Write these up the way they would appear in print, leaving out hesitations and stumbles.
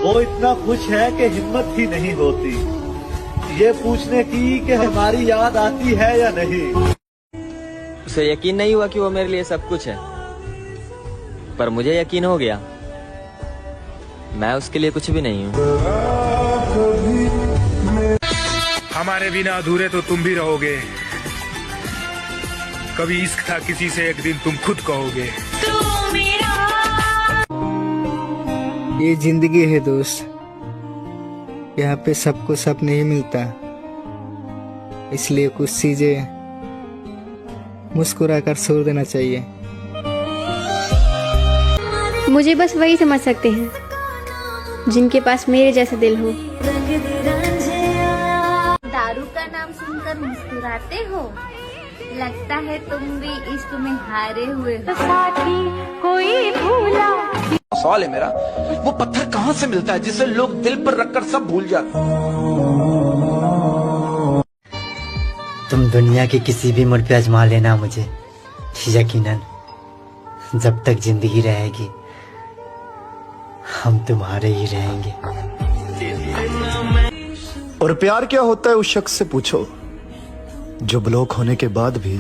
वो इतना खुश है कि हिम्मत ही नहीं होती ये पूछने की कि हमारी याद आती है या नहीं। उसे यकीन नहीं हुआ कि वो मेरे लिए सब कुछ है, पर मुझे यकीन हो गया मैं उसके लिए कुछ भी नहीं हूँ। हमारे बिना अधूरे तो तुम भी रहोगे, कभी इश्क था किसी से एक दिन तुम खुद कहोगे। ये जिंदगी है दोस्त, यहाँ पे सबको सब नहीं मिलता, इसलिए कुछ चीजें मुस्कुरा कर छोड़ देना चाहिए। मुझे बस वही समझ सकते हैं जिनके पास मेरे जैसा दिल हो। दारू का नाम सुनकर मुस्कुराते हो, लगता है तुम भी इश्क में हारे हुए हो। साथी कोई भूला सवाल है मेरा, वो पत्थर कहाँ से मिलता है जिसे लोग दिल पर रखकर सब भूल जाते। तुम दुनिया के किसी भी मोड़ पे आजमा लेना मुझे, यकीनन जब तक जिंदगी रहेगी हम तुम्हारे ही रहेंगे। और प्यार क्या होता है उस शख्स से पूछो जो ब्लॉक होने के बाद भी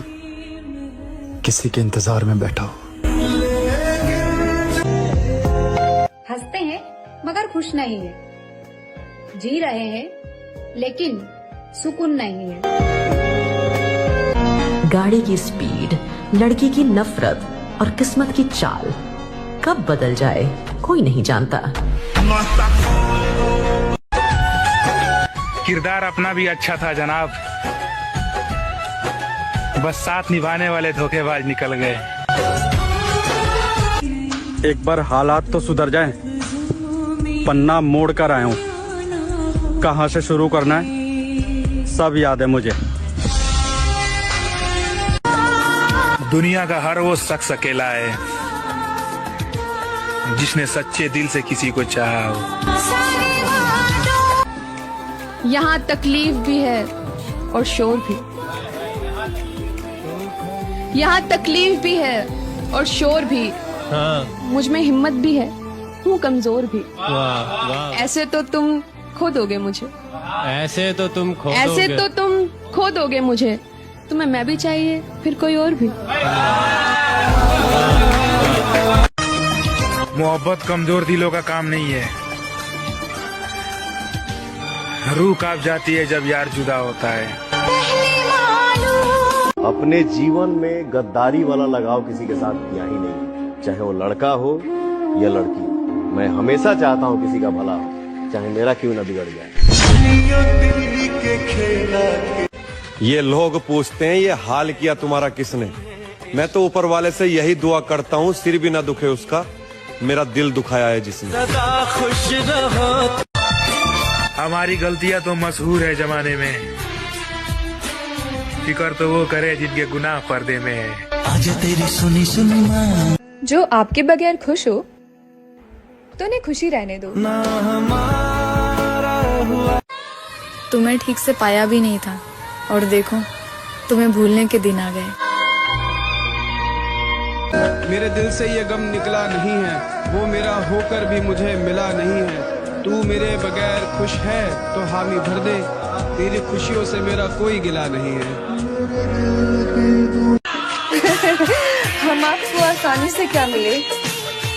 किसी के इंतजार में बैठा हो। हंसते हैं मगर खुश नहीं है, जी रहे हैं लेकिन सुकून नहीं है। गाड़ी की स्पीड, लड़की की नफरत और किस्मत की चाल कब बदल जाए कोई नहीं जानता। किरदार अपना भी अच्छा था जनाब, बस साथ निभाने वाले धोखेबाज निकल गए। एक बार हालात तो सुधर जाएं, पन्ना मोड़ कर आया हूँ, कहाँ से शुरू करना है सब याद है मुझे। दुनिया का हर वो शख्स अकेला है जिसने सच्चे दिल से किसी को चाहा हो। यहाँ तकलीफ भी है और शोर भी, यहाँ तकलीफ भी है और शोर भी। हाँ। मुझ में हिम्मत भी है, हूँ कमजोर भी। वाह वाह। ऐसे तो तुम खो दोगे मुझे, ऐसे तो तुम खो दोगे मुझे। तुम्हें मैं भी चाहिए, फिर कोई और भी। मोहब्बत कमजोर दिलों का काम नहीं है, रूह कांप जाती है जब यार जुदा होता है। अपने जीवन में गद्दारी वाला लगाव किसी के साथ किया ही नहीं, चाहे वो लड़का हो या लड़की। मैं हमेशा चाहता हूँ किसी का भला हो, चाहे मेरा क्यों न बिगड़ जाए। ये लोग पूछते हैं ये हाल किया तुम्हारा किसने, मैं तो ऊपर वाले से यही दुआ करता हूँ सिर भी ना दुखे उसका, मेरा दिल दुखाया है जिसने। खुश रहो। हमारी गलतियां तो मशहूर है जमाने में, फिक्र तो वो करे जिनके गुनाह पर्दे में है। आज तेरी सुनी सुनी माँ। जो आपके बगैर खुश हो तो उन्हें खुशी रहने दो। तुम्हें ठीक से पाया भी नहीं था और देखो तुम्हें भूलने के दिन आ गए। मेरे दिल से ये गम निकला नहीं है, वो मेरा होकर भी मुझे मिला नहीं है। तू मेरे बगैर खुश है तो हामी भर दे, तेरी खुशियों से मेरा कोई गिला नहीं है। हम आपको आसानी से क्या मिले,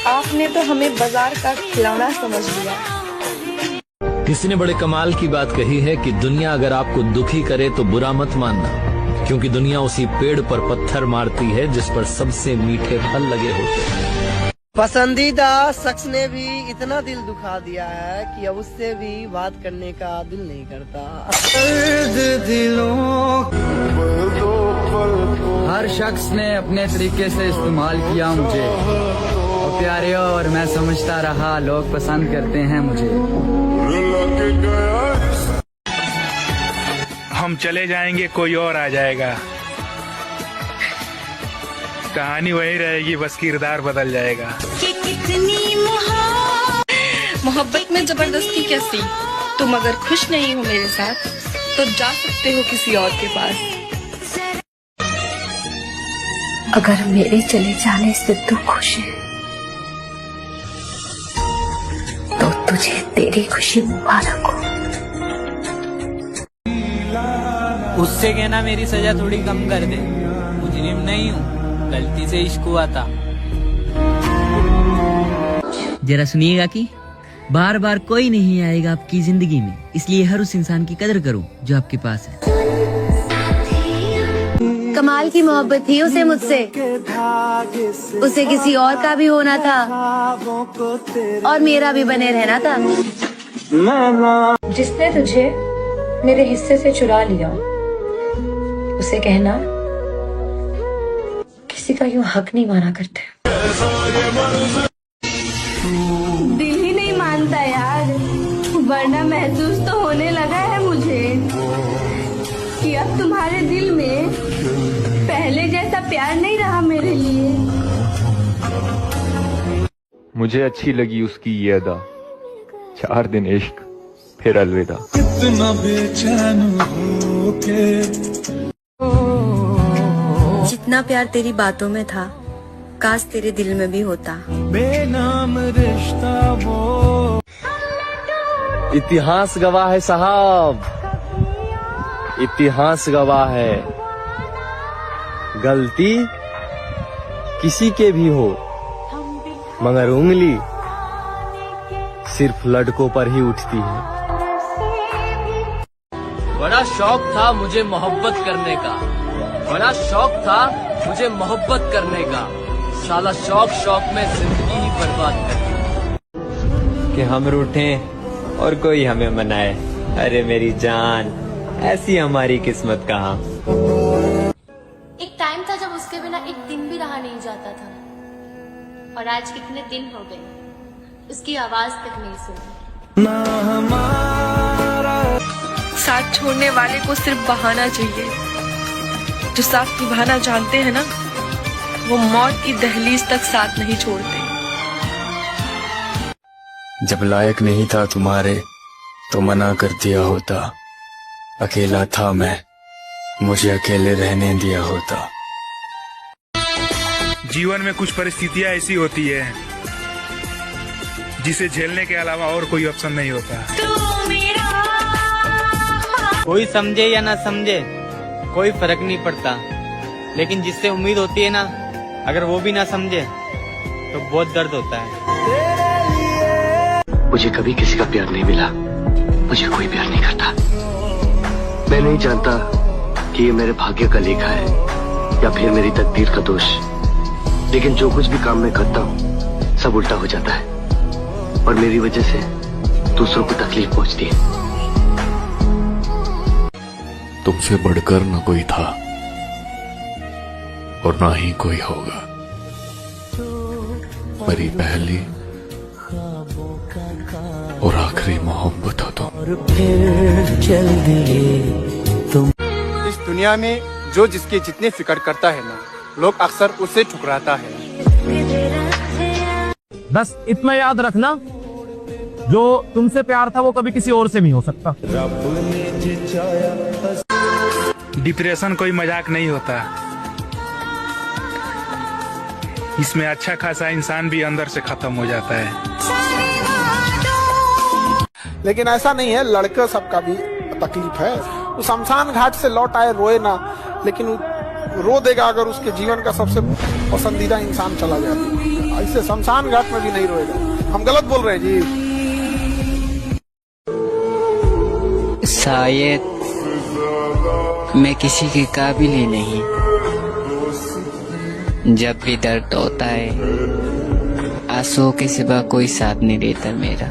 आपने तो हमें बाजार का खिलौना समझ लिया। किसी ने बड़े कमाल की बात कही है कि दुनिया अगर आपको दुखी करे तो बुरा मत मानना, क्योंकि दुनिया उसी पेड़ पर पत्थर मारती है जिस पर सबसे मीठे फल लगे होते हैं। पसंदीदा शख्स ने भी इतना दिल दुखा दिया है कि अब उससे भी बात करने का दिल नहीं करता। हर शख्स ने अपने तरीके से इस्तेमाल किया मुझे, और प्यारे और मैं समझता रहा लोग पसंद करते हैं मुझे। हम चले जाएंगे कोई और आ जाएगा, कहानी वही रहेगी, बस किरदार बदल जाएगा। मोहब्बत में जबरदस्ती कैसी, तुम अगर खुश नहीं हो मेरे साथ तो जा सकते हो किसी और के पास। अगर मेरे चले जाने से तू खुश है तो तुझे तेरी खुशी मुबारक हो। उससे कहना मेरी सजा थोड़ी कम कर दे, मुजरिम नहीं हूँ, गलती से इश्क हुआ था। जरा सुनिएगा कि बार बार कोई नहीं आएगा आपकी जिंदगी में, इसलिए हर उस इंसान की कदर करो जो आपके पास है। कमाल की मोहब्बत थी उसे मुझसे, उसे किसी और का भी होना था और मेरा भी बने रहना था। जिसने तुझे मेरे हिस्से से चुरा लिया, उसे कहना किसी का यूं हक नहीं माना करते। दिल ही नहीं मानता यार, वरना महसूस तो होने लगा है मुझे कि अब तुम्हारे दिल में पहले जैसा प्यार नहीं रहा मेरे लिए। मुझे अच्छी लगी उसकी ये अदा, 4 दिन इश्क फिर अलविदा। कितना बेचैन हो के जितना प्यार तेरी बातों में था, काश तेरे दिल में भी होता। बेनाम रिश्ता वो इतिहास गवाह है साहब, इतिहास गवाह है। गलती किसी के भी हो, मगर उंगली सिर्फ लड़कों पर ही उठती है। बड़ा शौक था मुझे मोहब्बत करने का, बड़ा शौक था मुझे मोहब्बत करने का, साला शौक शौक में जिंदगी ही बर्बाद कर दी। कि हम रूठें और कोई हमें मनाए, अरे मेरी जान ऐसी हमारी किस्मत कहाँ। एक टाइम था जब उसके बिना एक दिन भी रहा नहीं जाता था, और आज कितने दिन हो गए उसकी आवाज तक नहीं सुनी। साथ छोड़ने वाले को सिर्फ बहाना चाहिए, जो साथ निभाना जानते हैं ना, वो मौत की दहलीज तक साथ नहीं छोड़ते। जब लायक नहीं था तुम्हारे तो मना कर दिया होता, अकेला था मैं, मुझे अकेले रहने दिया होता। जीवन में कुछ परिस्थितियां ऐसी होती है जिसे झेलने के अलावा और कोई ऑप्शन नहीं होता। कोई समझे या ना समझे कोई फर्क नहीं पड़ता, लेकिन जिससे उम्मीद होती है ना, अगर वो भी ना समझे तो बहुत दर्द होता है। मुझे कभी किसी का प्यार नहीं मिला, मुझे कोई प्यार नहीं करता। मैं नहीं जानता कि ये मेरे भाग्य का लेखा है या फिर मेरी तकदीर का दोष, लेकिन जो कुछ भी काम मैं करता हूँ सब उल्टा हो जाता है और मेरी वजह से दूसरों को तकलीफ पहुँचती है। तुमसे बढ़कर न कोई था और ना ही कोई होगा। मेरी पहली और आखिरी मोहब्बत हो तुम। इस दुनिया में जो जिसके जितने फिक्र करता है ना, लोग अक्सर उससे ठुकराता है। बस इतना याद रखना, जो तुमसे प्यार था वो कभी किसी और से नहीं हो सकता। डिप्रेशन कोई मजाक नहीं होता, इसमें अच्छा खासा इंसान भी अंदर से खत्म हो जाता है। लेकिन ऐसा नहीं है, लड़के सबका भी तकलीफ है। तो शमशान घाट से लौट आए रोए ना, लेकिन रो देगा अगर उसके जीवन का सबसे पसंदीदा इंसान चला जाए। ऐसे शमशान घाट में भी नहीं रोएगा। हम गलत बोल रहे हैं जी। शायद मैं किसी के काबिल ही नहीं, जब भी दर्द होता है आंसुओं के सिवा कोई साथ नहीं देता मेरा।